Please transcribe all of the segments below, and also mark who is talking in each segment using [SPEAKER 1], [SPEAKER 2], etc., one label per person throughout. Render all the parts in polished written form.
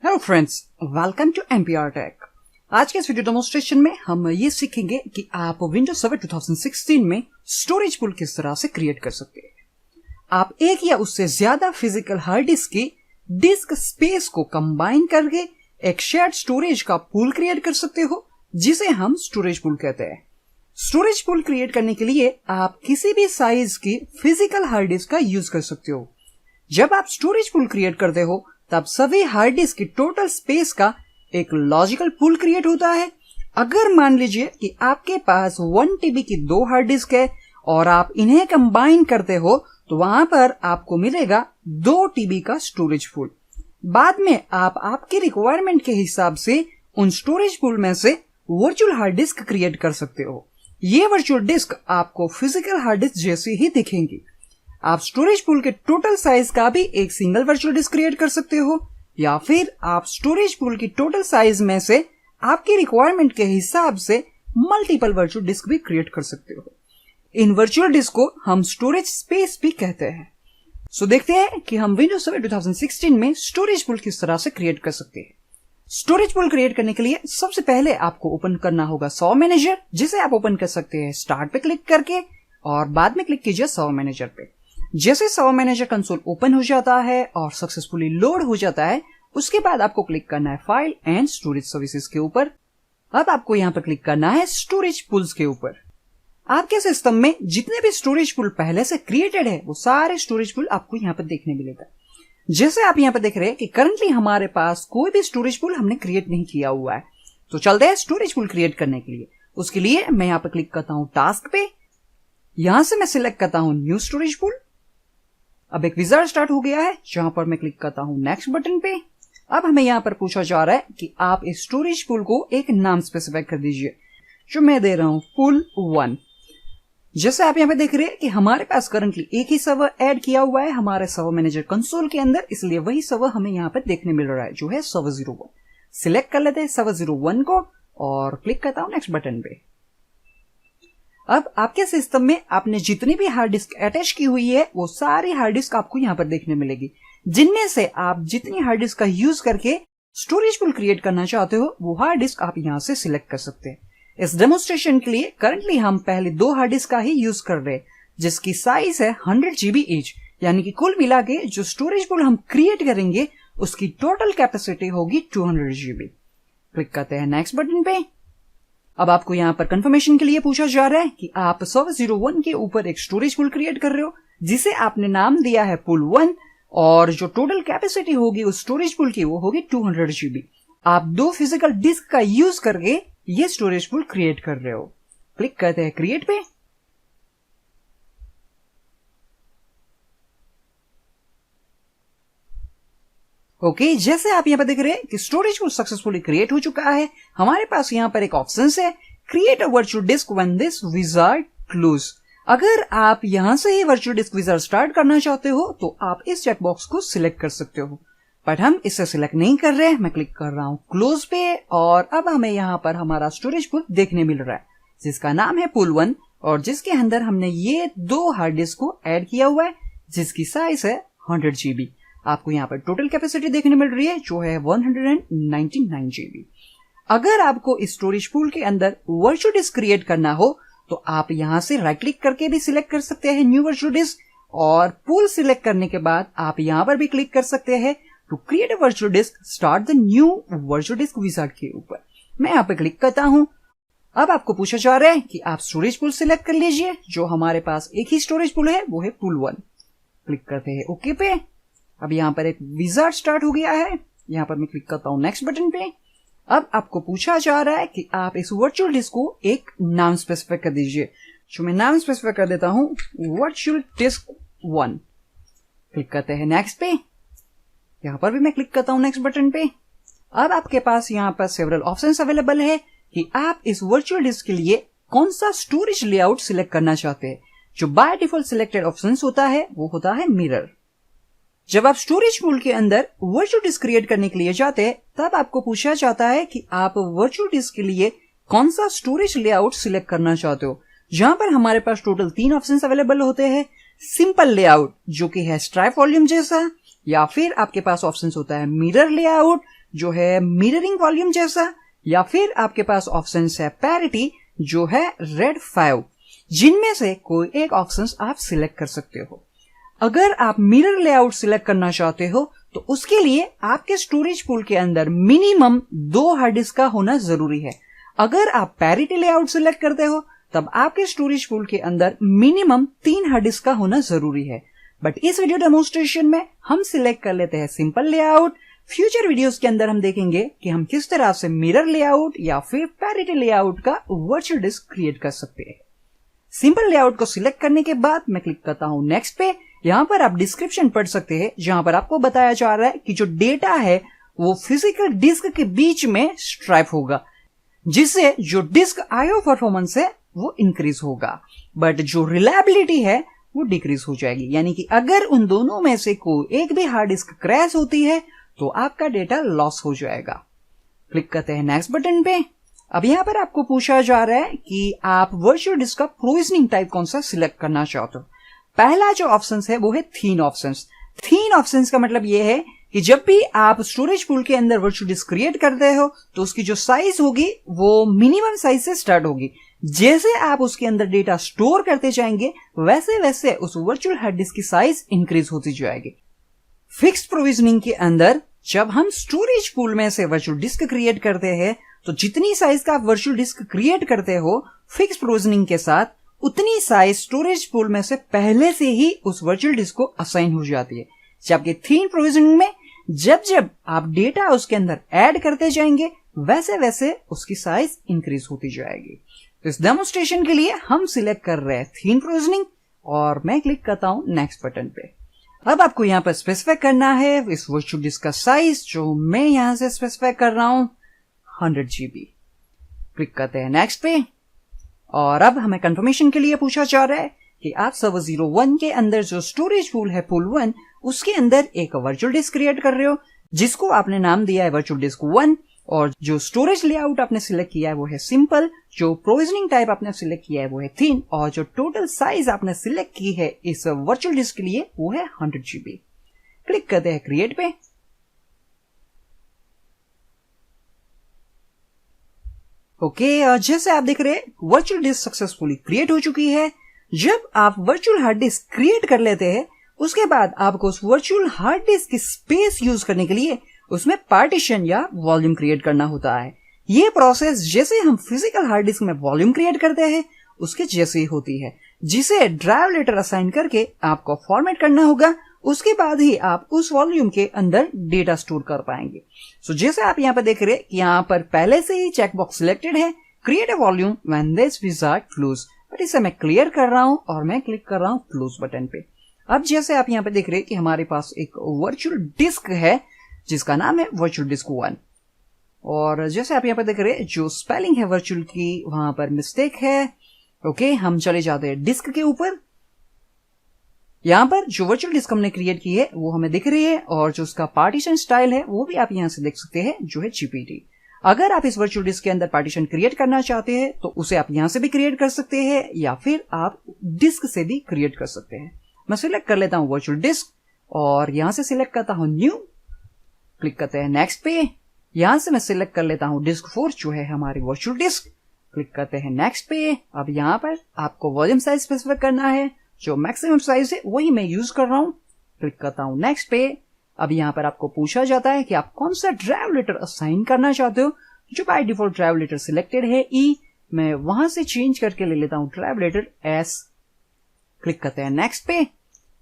[SPEAKER 1] Hello friends, welcome to MPR tech. आज के इस वीडियो डेमोन्स्ट्रेशन में हम ये सीखेंगे कि आप विंडोज सर्वर 2016 में स्टोरेज पूल किस तरह से क्रिएट कर सकते हैं। आप एक या उससे ज्यादा फिजिकल हार्ड डिस्क की डिस्क स्पेस को कंबाइन करके एक शेयर्ड स्टोरेज का पूल क्रिएट कर सकते हो, जिसे हम स्टोरेज पूल कहते हैं। स्टोरेज पूल क्रिएट करने के लिए आप किसी भी साइज की फिजिकल हार्ड डिस्क का यूज कर सकते हो। जब आप स्टोरेज पूल क्रिएट करते हो तब सभी हार्ड डिस्क की टोटल स्पेस का एक लॉजिकल पूल क्रिएट होता है। अगर मान लीजिए कि आपके पास 1 TB की 2 हार्ड डिस्क है और आप इन्हें कंबाइन करते हो तो वहां पर आपको मिलेगा 2 TB का स्टोरेज पूल। बाद में आप आपके रिक्वायरमेंट के हिसाब से उन स्टोरेज पूल में से वर्चुअल हार्ड डिस्क क्रिएट कर सकते हो। ये वर्चुअल डिस्क आपको फिजिकल हार्ड डिस्क जैसी ही दिखेंगी। आप स्टोरेज पूल के टोटल साइज का भी एक सिंगल वर्चुअल डिस्क क्रिएट कर सकते हो, या फिर आप स्टोरेज पूल की टोटल साइज में से आपकी रिक्वायरमेंट के हिसाब से मल्टीपल वर्चुअल डिस्क भी क्रिएट कर सकते हो। इन वर्चुअल डिस्क को हम स्टोरेज स्पेस भी कहते हैं। सो देखते हैं कि हम विंडोज सर्वर 2016 में स्टोरेज पूल किस तरह से क्रिएट कर सकते हैं। स्टोरेज पूल क्रिएट करने के लिए सबसे पहले आपको ओपन करना होगा सर्वर मैनेजर, जिसे आप ओपन कर सकते हैं स्टार्ट पे क्लिक करके और बाद में क्लिक कीजिए सर्वर मैनेजर पे। जैसे सर्वर मैनेजर कंसोल ओपन हो जाता है और सक्सेसफुली लोड हो जाता है, उसके बाद आपको क्लिक करना है फाइल एंड स्टोरेज सर्विसेज के ऊपर। अब आपको यहाँ पर क्लिक करना है स्टोरेज पूल्स के ऊपर। आपके सिस्टम में जितने भी स्टोरेज पूल पहले से क्रिएटेड है वो सारे स्टोरेज पूल आपको यहाँ पर देखने मिलेगा। जैसे आप यहाँ पर देख रहे हैं कि करंटली हमारे पास कोई भी स्टोरेज पूल हमने क्रिएट नहीं किया हुआ है। तो चलते हैं स्टोरेज पूल क्रिएट करने के लिए। उसके लिए मैं यहाँ पर क्लिक करता हूँ टास्क पे। यहां से मैं सिलेक्ट करता हूँ न्यू स्टोरेज पूल। अब एक विजार्ड स्टार्ट हो गया है, जहां पर मैं क्लिक करता हूं नेक्स्ट बटन पे। अब हमें यहां पर पूछा जा रहा है कि आप इस स्टोरेज पूल को एक नाम स्पेसिफाई कर दीजिए, जो मैं दे रहा हूं पूल 1। जैसे आप यहां पे देख रहे हैं कि हमारे पास करंटली एक ही सर्वर ऐड किया हुआ है हमारे सर्वर मैनेजर कंसोल के अंदर, इसलिए वही सर्वर हमें यहां पर देखने मिल रहा है, जो है सर्वर 01। सिलेक्ट कर लेते हैं सर्वर 01 को और क्लिक करता हूं नेक्स्ट बटन पे। अब आपके सिस्टम में आपने जितनी भी हार्ड डिस्क अटैच की हुई है वो सारी हार्ड डिस्क आपको यहाँ पर देखने मिलेगी, जिनमें से आप जितनी हार्ड डिस्क का यूज करके स्टोरेज पूल क्रिएट करना चाहते हो वो हार्ड डिस्क आप यहाँ से सिलेक्ट कर सकते हैं। इस डेमोन्स्ट्रेशन के लिए करंटली हम पहले 2 हार्ड डिस्क का ही यूज कर रहे हैं, जिसकी साइज है 100 GB ईच, यानी कि कुल मिला के जो स्टोरेज पूल हम क्रिएट करेंगे उसकी टोटल कैपेसिटी होगी 200 GB। क्लिक करते हैं नेक्स्ट बटन पे। अब आपको यहाँ पर कंफर्मेशन के लिए पूछा जा रहा है कि आप सर्वर 01 के ऊपर एक स्टोरेज पूल क्रिएट कर रहे हो, जिसे आपने नाम दिया है पूल 1, और जो टोटल कैपेसिटी होगी उस स्टोरेज पूल की वो होगी 200 GB। आप 2 फिजिकल डिस्क का यूज करके ये स्टोरेज पूल क्रिएट कर रहे हो। क्लिक करते हैं क्रिएट पे। ओके, जैसे आप यहाँ पर देख रहे हैं कि स्टोरेज पूल सक्सेसफुली क्रिएट हो चुका है। हमारे पास यहाँ पर एक ऑप्शन है create a virtual disc when this wizard close. अगर आप यहां से ही वर्चुअल डिस्क विजार्ड स्टार्ट करना चाहते हो तो आप इस चेकबॉक्स को सिलेक्ट कर सकते हो, बट हम इसे सिलेक्ट नहीं कर रहे हैं। मैं क्लिक कर रहा हूं क्लोज पे और अब हमें यहाँ पर हमारा स्टोरेज पूल देखने मिल रहा है, जिसका नाम है पूल 1 और जिसके अंदर हमने ये 2 हार्ड डिस्क को ऐड किया हुआ है, जिसकी साइज है 100 GB। आपको यहाँ पर टोटल कैपेसिटी देखने मिल रही है, जो है 199 GB। अगर आपको इस स्टोरेज पूल के अंदर वर्चुअल डिस्क क्रिएट करना हो तो आप यहाँ से राइट क्लिक करके भी सिलेक्ट कर सकते हैं न्यू वर्चुअल डिस्क, और पूल सिलेक्ट करने के बाद आप यहाँ पर भी क्लिक कर सकते हैं to create a virtual disk, start the new virtual disk wizard के ऊपर। मैं यहाँ पे क्लिक करता हूँ। अब आपको पूछा जा रहा है कि आप स्टोरेज पूल सिलेक्ट कर लीजिए। जो हमारे पास एक ही स्टोरेज पूल है वो है पूल 1। क्लिक करते हैं ओके पे। अब यहाँ पर एक विजार्ड स्टार्ट हो गया है। यहाँ पर मैं क्लिक करता हूँ नेक्स्ट बटन पे। अब आपको पूछा जा रहा है कि आप इस वर्चुअल डिस्क को एक नाम स्पेसिफाई कर दीजिए, जो मैं नाम स्पेसिफाई कर देता हूँ वर्चुअल डिस्क 1। क्लिक करते हैं नेक्स्ट पे। यहाँ पर भी मैं क्लिक करता हूँ नेक्स्ट बटन पे। अब आपके पास यहाँ पर सेवरल ऑप्शंस अवेलेबल है कि आप इस वर्चुअल डिस्क के लिए कौन सा स्टोरेज लेआउट सिलेक्ट करना चाहते हैं। जो बाय डिफॉल्ट सिलेक्टेड ऑप्शंस होता है वो होता है मिरर। जब आप स्टोरेज पूल के अंदर वर्चुअल डिस्क क्रिएट करने के लिए जाते हैं तब आपको पूछा जाता है कि आप वर्चुअल डिस्क के लिए कौन सा स्टोरेज लेआउट सिलेक्ट करना चाहते हो। जहां पर हमारे पास टोटल 3 ऑप्शंस अवेलेबल होते हैं। सिंपल लेआउट, जो कि है स्ट्राइप वॉल्यूम जैसा, या फिर आपके पास ऑप्शंस होता है मिरर लेआउट, जो है मिररिंग वॉल्यूम जैसा, या फिर आपके पास ऑप्शन है पैरिटी जो है रेड 5, जिनमें से कोई एक ऑप्शन आप सिलेक्ट कर सकते हो। अगर आप मिरर लेआउट सिलेक्ट करना चाहते हो तो उसके लिए आपके स्टोरेज पूल के अंदर मिनिमम 2 हार्ड डिस्क का होना जरूरी है। अगर आप पैरिटी लेआउट सिलेक्ट करते हो तब आपके स्टोरेज पूल के अंदर मिनिमम 3 हार्ड डिस्क का होना जरूरी है। बट इस वीडियो डेमोन्स्ट्रेशन में हम सिलेक्ट कर लेते हैं सिंपल लेआउट। फ्यूचर वीडियोस के अंदर हम देखेंगे कि हम किस तरह से मिरर लेआउट या फिर पैरिटी लेआउट का वर्चुअल डिस्क क्रिएट कर सकते हैं। सिंपल लेआउट को सिलेक्ट करने के बाद मैं क्लिक करता हूं नेक्स्ट पे। यहाँ पर आप डिस्क्रिप्शन पढ़ सकते हैं, जहां पर आपको बताया जा रहा है कि जो डेटा है वो फिजिकल डिस्क के बीच में स्ट्राइप होगा, जिससे जो डिस्क आईओ परफॉर्मेंस है वो इंक्रीज होगा, बट जो रिलायबिलिटी है वो डिक्रीज हो जाएगी। यानी कि अगर उन दोनों में से कोई एक भी हार्ड डिस्क क्रैश होती है तो आपका डेटा लॉस हो जाएगा। क्लिक करते हैं नेक्स्ट बटन पे। अब यहाँ पर आपको पूछा जा रहा है कि आप वर्चुअल डिस्क का प्रोविजनिंग टाइप कौन सा सिलेक्ट करना चाहते हो। पहला जो ऑप्शन है वो है थीन ऑप्शन। थीन ऑप्शन का मतलब ये है कि जब भी आप स्टोरेज पूल के अंदर वर्चुअल डिस्क क्रिएट करते हो तो उसकी जो साइज होगी वो मिनिमम साइज से स्टार्ट होगी। जैसे आप उसके अंदर डेटा स्टोर करते जाएंगे वैसे वैसे उस वर्चुअल हार्ड डिस्क की साइज इंक्रीज होती जाएगी। फिक्स्ड प्रोविजनिंग के अंदर जब हम स्टोरेज पूल में से वर्चुअल डिस्क क्रिएट करते हैं तो जितनी साइज का आप वर्चुअल डिस्क क्रिएट करते हो फिक्स्ड प्रोविजनिंग के साथ, उतनी साइज स्टोरेज पूल में से पहले से ही उस वर्चुअल डिस्क को असाइन हो जाती है। जबकि थीन प्रोविजनिंग में जब जब आप डेटा उसके अंदर ऐड करते जाएंगे वैसे वैसे उसकी साइज इंक्रीज होती जाएगी। तो इस डेमोन्स्ट्रेशन के लिए हम सिलेक्ट कर रहे हैं थीन प्रोविजनिंग और मैं क्लिक करता हूं नेक्स्ट बटन पे। अब आपको यहाँ पर स्पेसिफाई करना है इस वर्चुअल डिस्क का साइज, जो मैं यहां से स्पेसिफाई कर रहा हूं 100 GB। क्लिक करते हैं नेक्स्ट पे और अब हमें कंफर्मेशन के लिए पूछा जा रहा है कि आप सर्वर 01 के अंदर जो स्टोरेज पूल है पूल 1, उसके अंदर एक वर्चुअल डिस्क क्रिएट कर रहे हो जिसको आपने नाम दिया है वर्चुअल डिस्क 1, और जो स्टोरेज लेआउट आपने सिलेक्ट किया है वो है सिंपल, जो प्रोविजनिंग टाइप आपने सिलेक्ट किया है वो है थीन, और जो टोटल साइज आपने सिलेक्ट की है इस वर्चुअल डिस्क के लिए वो है 100 GB। क्लिक करते हैं क्रिएट पे। ओके, जैसे आप देख रहे हैं वर्चुअल डिस्क सक्सेसफुली क्रिएट हो चुकी है। जब आप वर्चुअल हार्ड डिस्क क्रिएट कर लेते हैं उसके बाद आपको उस वर्चुअल हार्ड डिस्क की स्पेस यूज करने के लिए उसमें पार्टीशन या वॉल्यूम क्रिएट करना होता है। ये प्रोसेस जैसे हम फिजिकल हार्ड डिस्क में वॉल्यूम क्रिएट करते हैं उसके जैसे ही होती है, जिसे ड्राइव लेटर असाइन करके आपको फॉर्मेट करना होगा। उसके बाद ही आप उस वॉल्यूम के अंदर डेटा स्टोर कर पाएंगे। सो जैसे आप यहाँ पर देख रहे हैं कि यहाँ पर पहले से ही चेकबॉक्स सिलेक्टेड है create a volume when this wizard close, but इसे मैं क्लियर कर रहा हूं और मैं क्लिक कर रहा हूं क्लोज बटन पे। अब जैसे आप यहाँ पे देख रहे हैं कि हमारे पास एक वर्चुअल डिस्क है जिसका नाम है वर्चुअल डिस्क 1, और जैसे आप यहाँ पे देख रहे हैं जो स्पेलिंग है वर्चुअल की वहां पर मिस्टेक है। ओके, हम चले जाते हैं डिस्क के ऊपर। यहाँ पर जो वर्चुअल डिस्क हमने क्रिएट की है वो हमें दिख रही है, और जो उसका पार्टीशन स्टाइल है वो भी आप यहाँ से देख सकते हैं जो है GPT। अगर आप इस वर्चुअल डिस्क के अंदर पार्टीशन क्रिएट करना चाहते हैं तो उसे आप यहाँ से भी क्रिएट कर सकते हैं या फिर आप डिस्क से भी क्रिएट कर सकते हैं। मैं सिलेक्ट कर लेता हूँ वर्चुअल डिस्क और यहाँ से सिलेक्ट करता हूँ न्यू। क्लिक करते हैं नेक्स्ट पे। यहाँ से मैं सिलेक्ट कर लेता हूँ डिस्क 4 जो है हमारी वर्चुअल डिस्क। क्लिक करते हैं नेक्स्ट पे। अब यहाँ पर आपको वॉल्यूम साइज स्पेसिफाई करना है, जो मैक्सिमम साइज है वही मैं यूज कर रहा हूँ। क्लिक करता हूँ नेक्स्ट पे। अब यहाँ पर आपको पूछा जाता है कि आप कौन सा ड्राइव लेटर असाइन करना चाहते हो, जो by default drive letter selected है ई। मैं वहां से चेंज करके ले लेता हूँ ड्राइव लेटर एस। क्लिक करते हैं नेक्स्ट पे।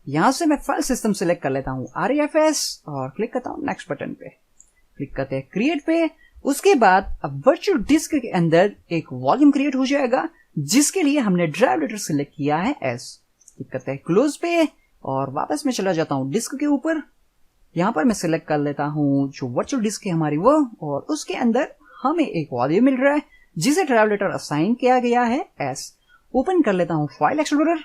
[SPEAKER 1] यहां से मैं फाइल सिस्टम सिलेक्ट कर लेता हूँ REFS और क्लिक करता हूँ नेक्स्ट बटन पे। क्लिक करते हैं क्रिएट पे। उसके बाद अब वर्चुअल डिस्क के अंदर एक वॉल्यूम क्रिएट हो जाएगा जिसके लिए हमने ड्राइव लेटर सिलेक्ट किया है एस। क्लिक करते हैं क्लोज पे और वापस मैं चला जाता हूँ डिस्क के ऊपर। यहाँ पर मैं सिलेक्ट कर लेता हूँ जो वर्चुअल डिस्क है हमारी वो, और उसके अंदर हमें एक वॉल्यूम मिल रहा है जिसे ड्राइव लेटर असाइन किया गया है एस। ओपन कर लेता हूँ फाइल एक्सप्लोरर,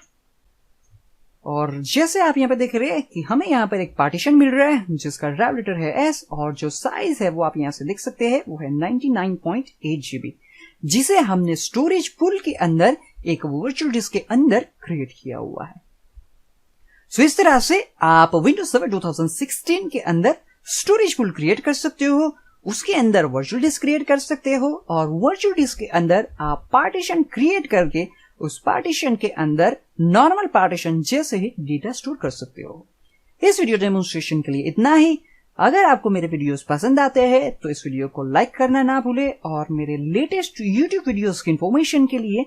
[SPEAKER 1] और जैसे आप यहाँ पे देख रहे हैं कि हमें यहाँ पर एक पार्टीशन मिल रहा है जिसका ड्राइव लेटर है एस, और जो साइज है वो आप यहाँ से देख सकते हैं वो है 99.8 GB, जिसे हमने स्टोरेज पूल के अंदर एक वर्चुअल डिस्क के अंदर क्रिएट किया हुआ है। सो इस तरह से आप विंडोज सर्वर 2016 के अंदर स्टोरेज पूल क्रिएट कर सकते हो उसके अंदर वर्चुअल डिस्क क्रिएट कर सकते हो और वर्चुअल डिस्क के अंदर आप पार्टीशन क्रिएट करके उस पार्टीशन के अंदर नॉर्मल पार्टीशन जैसे ही डेटा स्टोर कर सकते हो। इस वीडियो डेमोन्स्ट्रेशन के लिए इतना ही। अगर आपको मेरे वीडियोस पसंद आते हैं तो इस वीडियो को लाइक करना ना भूले और मेरे लेटेस्ट यूट्यूब वीडियोस की इंफॉर्मेशन के लिए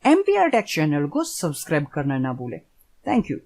[SPEAKER 1] एमपीआर टेक चैनल को सब्सक्राइब करना ना भूले। Thank you.